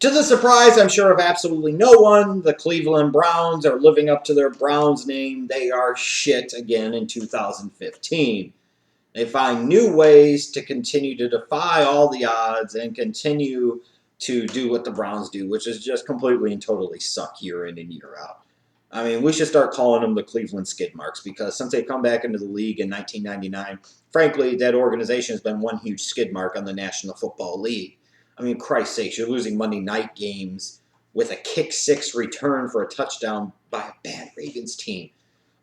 To the surprise, I'm sure, of absolutely no one, the Cleveland Browns are living up to their Browns name. They are shit again in 2015. They find new ways to continue to defy all the odds and continue to do what the Browns do, which is just completely and totally suck year in and year out. I mean, we should start calling them the Cleveland Skid Marks because since they come back into the league in 1999, frankly, that organization has been one huge skid mark on the National Football League. I mean, Christ's sakes, you're losing Monday night games with a kick six return for a touchdown by a bad Ravens team.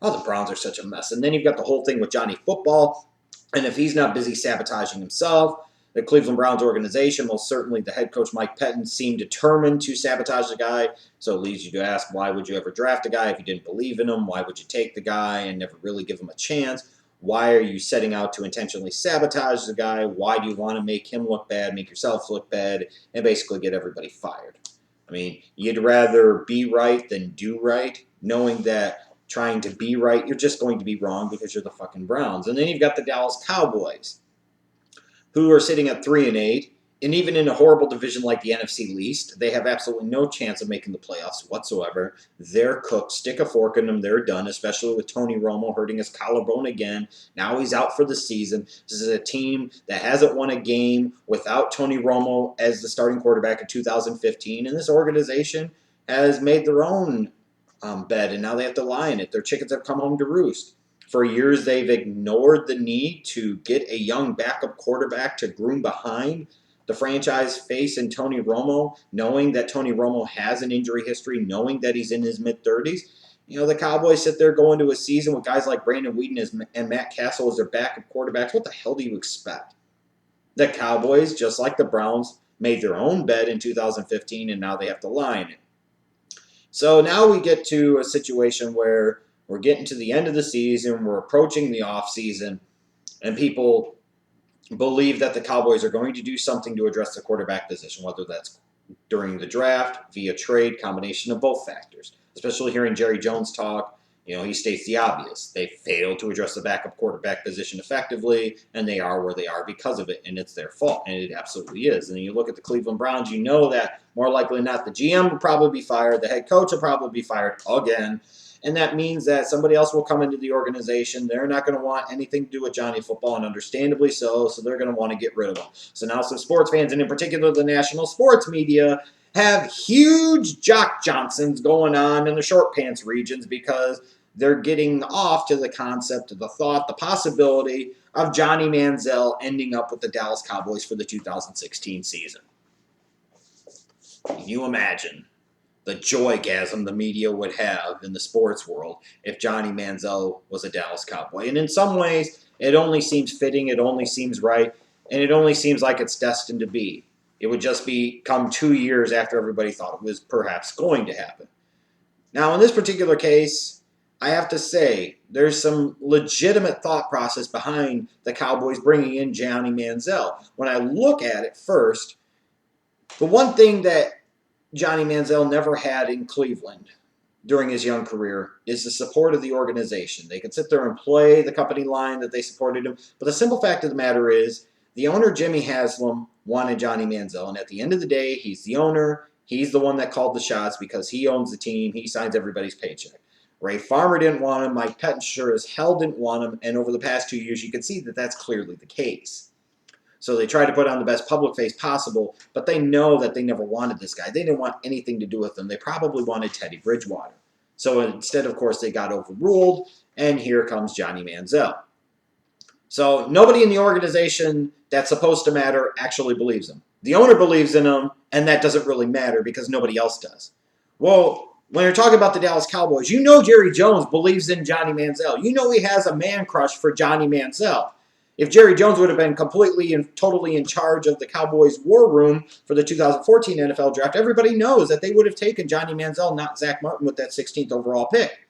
Oh, the Browns are such a mess. And then you've got the whole thing with Johnny Football. And if he's not busy sabotaging himself, the Cleveland Browns organization, most certainly the head coach Mike Pettin, seemed determined to sabotage the guy. So it leads you to ask, why would you ever draft a guy if you didn't believe in him? Why would you take the guy and never really give him a chance? Why are you setting out to intentionally sabotage the guy? Why do you want to make him look bad, make yourself look bad, and basically get everybody fired? I mean, you'd rather be right than do right, knowing that trying to be right, you're just going to be wrong because you're the fucking Browns. And then you've got the Dallas Cowboys, who are sitting at 3-8, and even in a horrible division like the NFC Least, they have absolutely no chance of making the playoffs whatsoever. They're cooked. Stick a fork in them. They're done, especially with Tony Romo hurting his collarbone again. Now he's out for the season. This is a team that hasn't won a game without Tony Romo as the starting quarterback in 2015, and this organization has made their own bed, and now they have to lie in it. Their chickens have come home to roost. For years, they've ignored the need to get a young backup quarterback to groom behind the franchise face in Tony Romo, knowing that Tony Romo has an injury history, knowing that he's in his mid-30s. You know, the Cowboys sit there going to a season with guys like Brandon Whedon and Matt Castle as their backup quarterbacks. What the hell do you expect? The Cowboys, just like the Browns, made their own bed in 2015, and now they have to lie in it. So now we get to a situation where we're getting to the end of the season, we're approaching the off season, and people believe that the Cowboys are going to do something to address the quarterback position, whether that's during the draft, via trade, combination of both factors. Especially hearing Jerry Jones talk, you know, he states the obvious. They failed to address the backup quarterback position effectively, and they are where they are because of it, and it's their fault, and it absolutely is. And then you look at the Cleveland Browns, you know that more likely than not, the GM will probably be fired, the head coach will probably be fired again, and that means that somebody else will come into the organization. They're not going to want anything to do with Johnny Football, and understandably so they're going to want to get rid of him. So now some sports fans, and in particular the national sports media, have huge jock Johnsons going on in the short pants regions because they're getting off to the concept, the thought, the possibility of Johnny Manziel ending up with the Dallas Cowboys for the 2016 season. Can you imagine the joygasm the media would have in the sports world if Johnny Manziel was a Dallas Cowboy? And in some ways, it only seems fitting, it only seems right, and it only seems like it's destined to be. It would just come 2 years after everybody thought it was perhaps going to happen. Now, in this particular case, I have to say, there's some legitimate thought process behind the Cowboys bringing in Johnny Manziel. When I look at it first, the one thing that Johnny Manziel never had in Cleveland during his young career is the support of the organization. They could sit there and play the company line that they supported him, but the simple fact of the matter is the owner, Jimmy Haslam, wanted Johnny Manziel, and at the end of the day, he's the owner. He's the one that called the shots because he owns the team. He signs everybody's paycheck. Ray Farmer didn't want him. Mike Pettin sure as hell didn't want him, and over the past 2 years, you can see that that's clearly the case. So they tried to put on the best public face possible, but they know that they never wanted this guy. They didn't want anything to do with him. They probably wanted Teddy Bridgewater. So instead, of course, they got overruled, and here comes Johnny Manziel. So nobody in the organization that's supposed to matter actually believes him. The owner believes in him, and that doesn't really matter because nobody else does. Well, when you're talking about the Dallas Cowboys, you know Jerry Jones believes in Johnny Manziel. You know he has a man crush for Johnny Manziel. If Jerry Jones would have been completely and totally in charge of the Cowboys' war room for the 2014 NFL draft, everybody knows that they would have taken Johnny Manziel, not Zach Martin, with that 16th overall pick.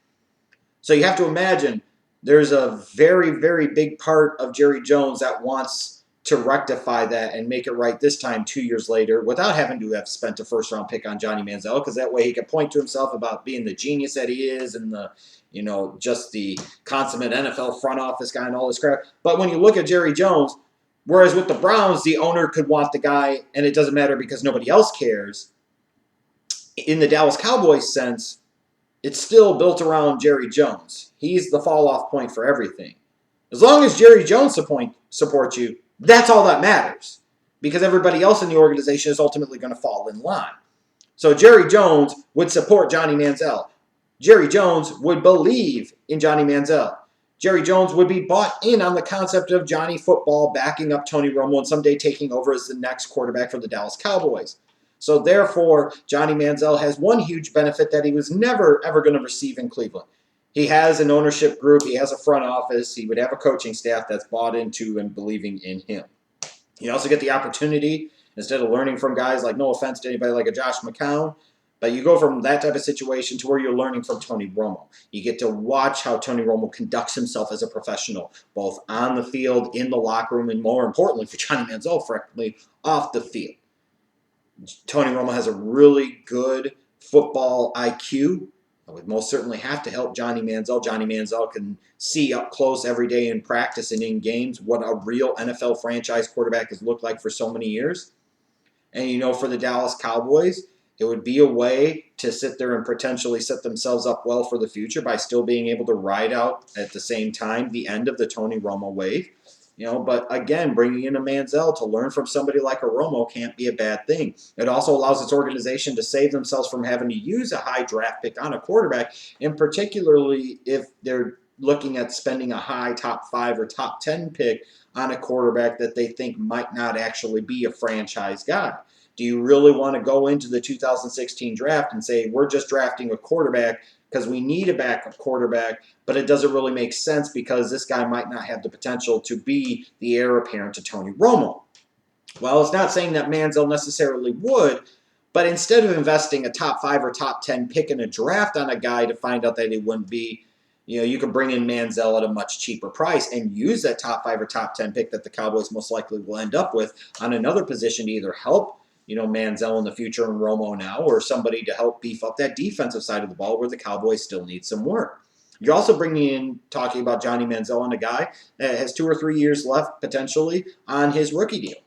So you have to imagine there's a very, very big part of Jerry Jones that wants to rectify that and make it right this time 2 years later without having to have spent a first-round pick on Johnny Manziel, because that way he can point to himself about being the genius that he is and the, you know, just the consummate NFL front office guy and all this crap. But when you look at Jerry Jones, whereas with the Browns, the owner could want the guy and it doesn't matter because nobody else cares, In the Dallas Cowboys sense, it's still built around Jerry Jones. He's the fall-off point for everything. As long as Jerry Jones supports you, that's all that matters. Because everybody else in the organization is ultimately going to fall in line. So Jerry Jones would support Johnny Manziel. Jerry Jones would believe in Johnny Manziel. Jerry Jones would be bought in on the concept of Johnny Football backing up Tony Romo and someday taking over as the next quarterback for the Dallas Cowboys. So therefore, Johnny Manziel has one huge benefit that he was never, ever going to receive in Cleveland. He has an ownership group. He has a front office. He would have a coaching staff that's bought into and believing in him. You also get the opportunity, instead of learning from guys like, no offense to anybody like a Josh McCown, but you go from that type of situation to where you're learning from Tony Romo. You get to watch how Tony Romo conducts himself as a professional, both on the field, in the locker room, and more importantly for Johnny Manziel, frankly, off the field. Tony Romo has a really good football IQ. That would most certainly have to help Johnny Manziel. Johnny Manziel can see up close every day in practice and in games what a real NFL franchise quarterback has looked like for so many years. And, you know, for the Dallas Cowboys, it would be a way to sit there and potentially set themselves up well for the future by still being able to ride out at the same time the end of the Tony Romo wave. You know, but again, bringing in a Manziel to learn from somebody like a Romo can't be a bad thing. It also allows its organization to save themselves from having to use a high draft pick on a quarterback, and particularly if they're looking at spending a high top 5 or top 10 pick on a quarterback that they think might not actually be a franchise guy. Do you really want to go into the 2016 draft and say, we're just drafting a quarterback because we need a backup quarterback, but it doesn't really make sense because this guy might not have the potential to be the heir apparent to Tony Romo? Well, it's not saying that Manziel necessarily would, but instead of investing a top 5 or top 10 pick in a draft on a guy to find out that he wouldn't be, you know, you could bring in Manziel at a much cheaper price and use that top 5 or top 10 pick that the Cowboys most likely will end up with on another position to either help, you know, Manziel in the future and Romo now, or somebody to help beef up that defensive side of the ball where the Cowboys still need some work. You're also bringing in, talking about Johnny Manziel, on a guy that has 2 or 3 years left potentially on his rookie deal.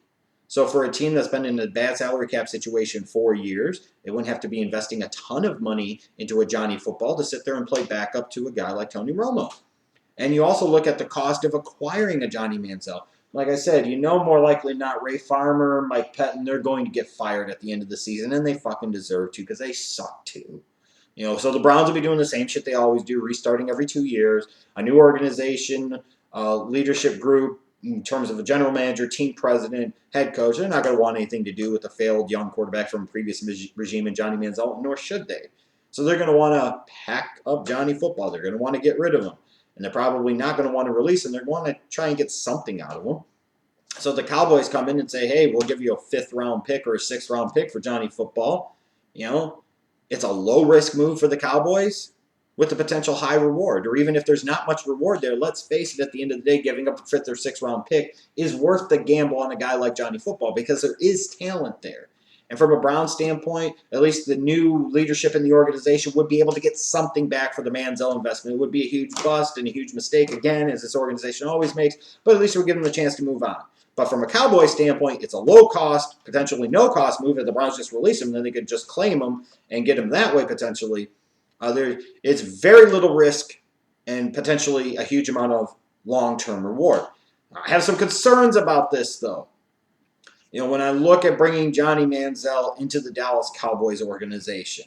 So for a team that's been in a bad salary cap situation 4 years, they wouldn't have to be investing a ton of money into a Johnny Football to sit there and play backup to a guy like Tony Romo. And you also look at the cost of acquiring a Johnny Manziel. Like I said, you know, more likely not, Ray Farmer, Mike Pettin, they're going to get fired at the end of the season, and they fucking deserve to because they suck too. You know, so the Browns will be doing the same shit they always do, restarting every 2 years, a new organization, leadership group in terms of a general manager, team president, head coach. They're not going to want anything to do with a failed young quarterback from a previous regime in Johnny Manziel, nor should they. So they're going to want to pack up Johnny Football. They're going to want to get rid of him. And they're probably not going to want to release him. They're going to try and get something out of him. So the Cowboys come in and say, hey, we'll give you a 5th-round pick or a 6th-round pick for Johnny Football. You know, it's a low-risk move for the Cowboys with a potential high reward. Or even if there's not much reward there, let's face it, at the end of the day, giving up a 5th or 6th-round pick is worth the gamble on a guy like Johnny Football because there is talent there. And from a Browns standpoint, at least the new leadership in the organization would be able to get something back for the Manziel investment. It would be a huge bust and a huge mistake, again, as this organization always makes, but at least we're giving them a chance to move on. But from a Cowboys standpoint, it's a low-cost, potentially no-cost move. If the Browns just release him, then they could just claim him and get him that way, potentially. It's very little risk and potentially a huge amount of long-term reward. I have some concerns about this, though. You know, when I look at bringing Johnny Manziel into the Dallas Cowboys organization,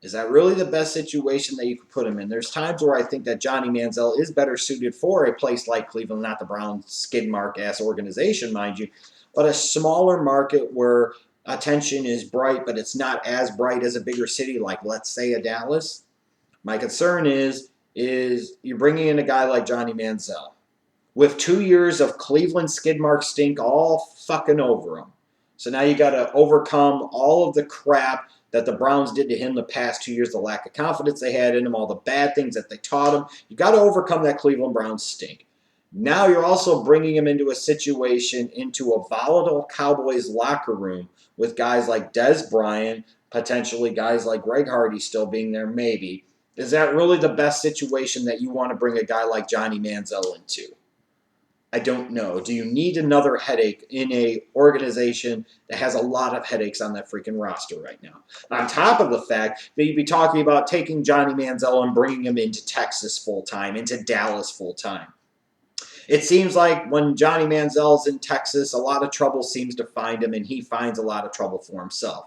is that really the best situation that you could put him in? There's times where I think that Johnny Manziel is better suited for a place like Cleveland, not the Browns skid mark-ass organization, mind you, but a smaller market where attention is bright, but it's not as bright as a bigger city like, let's say, a Dallas. My concern is you're bringing in a guy like Johnny Manziel with 2 years of Cleveland skid mark stink all fucking over him. So now you got to overcome all of the crap that the Browns did to him the past 2 years, the lack of confidence they had in him, all the bad things that they taught him. You got to overcome that Cleveland Browns stink. Now you're also bringing him into a situation, into a volatile Cowboys locker room with guys like Des Bryant, potentially guys like Greg Hardy still being there, maybe. Is that really the best situation that you want to bring a guy like Johnny Manziel into? I don't know. Do you need another headache in a organization that has a lot of headaches on that freaking roster right now? On top of the fact that you'd be talking about taking Johnny Manziel and bringing him into Texas full time, into Dallas full time. It seems like when Johnny Manziel's in Texas, a lot of trouble seems to find him, and he finds a lot of trouble for himself.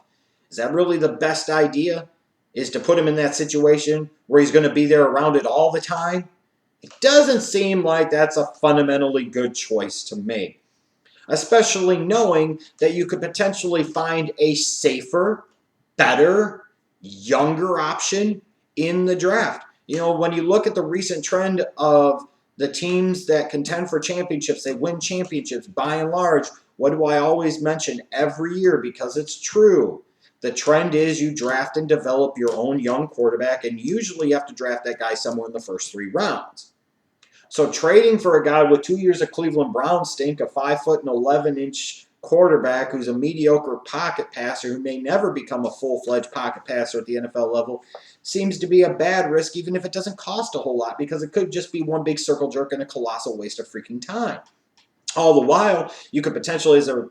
Is that really the best idea? Is to put him in that situation where he's going to be there around it all the time? It doesn't seem like that's a fundamentally good choice to make, especially knowing that you could potentially find a safer, better, younger option in the draft. You know, when you look at the recent trend of the teams that contend for championships, they win championships by and large. What do I always mention every year because it's true? The trend is you draft and develop your own young quarterback, and usually you have to draft that guy somewhere in the first 3 rounds. So trading for a guy with 2 years of Cleveland Browns stink, a 5'11" quarterback who's a mediocre pocket passer who may never become a full-fledged pocket passer at the NFL level, seems to be a bad risk, even if it doesn't cost a whole lot, because it could just be one big circle jerk and a colossal waste of freaking time. All the while, you could potentially, as a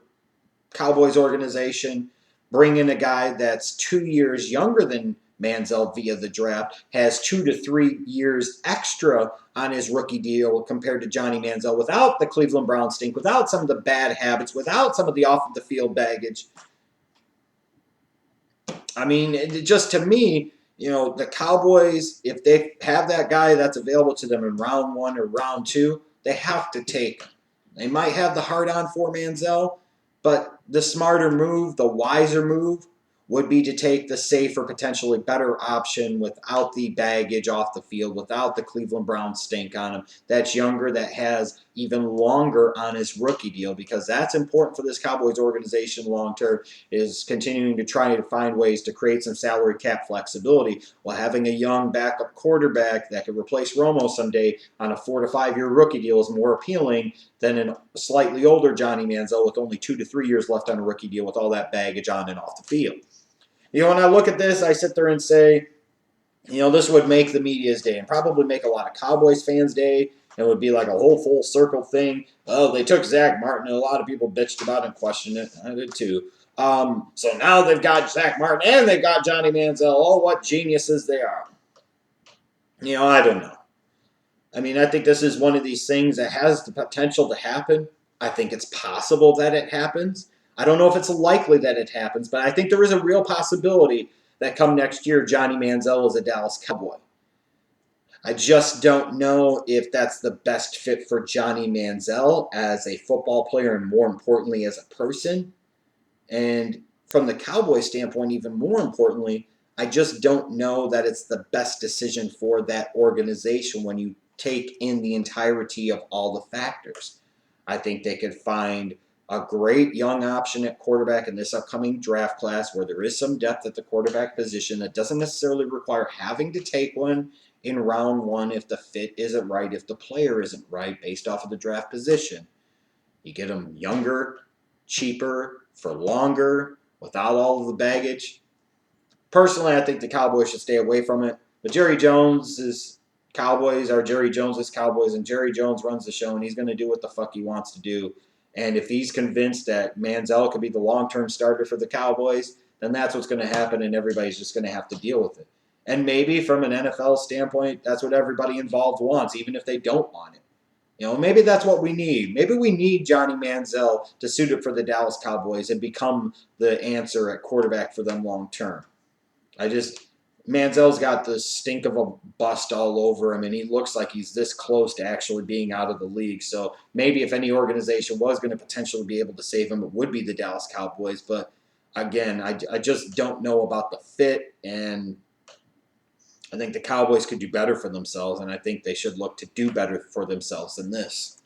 Cowboys organization, bring in a guy that's 2 years younger than Manziel via the draft, has 2 to 3 years extra on his rookie deal compared to Johnny Manziel, without the Cleveland Browns stink, without some of the bad habits, without some of the off-the-field baggage. I mean, just to me, you know, the Cowboys, if they have that guy that's available to them in round 1 or round 2, they have to take him. They might have the hard on for Manziel, but the smarter move, the wiser move, would be to take the safer, potentially better option without the baggage off the field, without the Cleveland Browns stink on him. That's younger, that has even longer on his rookie deal, because that's important for this Cowboys organization long term, is continuing to try to find ways to create some salary cap flexibility while having a young backup quarterback that could replace Romo someday on a 4 to 5 year rookie deal is more appealing than a slightly older Johnny Manziel with only 2 to 3 years left on a rookie deal with all that baggage on and off the field. You know, when I look at this, I sit there and say, you know, this would make the media's day and probably make a lot of Cowboys fans' day. It would be like a whole full circle thing. Oh, they took Zach Martin, and a lot of people bitched about it and questioned it. I did too. So now they've got Zach Martin and they've got Johnny Manziel. Oh, what geniuses they are. You know, I don't know. I mean, I think this is one of these things that has the potential to happen. I think it's possible that it happens. I don't know if it's likely that it happens, but I think there is a real possibility that come next year, Johnny Manziel is a Dallas Cowboy. I just don't know if that's the best fit for Johnny Manziel as a football player and, more importantly, as a person. And from the Cowboys standpoint, even more importantly, I just don't know that it's the best decision for that organization when you take in the entirety of all the factors. I think they could find a great young option at quarterback in this upcoming draft class where there is some depth at the quarterback position that doesn't necessarily require having to take one in round 1 if the fit isn't right, if the player isn't right based off of the draft position. You get them younger, cheaper, for longer, without all of the baggage. Personally, I think the Cowboys should stay away from it. But Jerry Jones is Cowboys, or Jerry Jones is Cowboys, and Jerry Jones runs the show, and he's going to do what the fuck he wants to do. And if he's convinced that Manziel could be the long-term starter for the Cowboys, then that's what's going to happen, and everybody's just going to have to deal with it. And maybe from an NFL standpoint, that's what everybody involved wants, even if they don't want it. You know, maybe that's what we need. Maybe we need Johnny Manziel to suit it for the Dallas Cowboys and become the answer at quarterback for them long term. Manziel's got the stink of a bust all over him, and he looks like he's this close to actually being out of the league. So maybe if any organization was going to potentially be able to save him, it would be the Dallas Cowboys. But again, I just don't know about the fit, and I think the Cowboys could do better for themselves, and I think they should look to do better for themselves than this.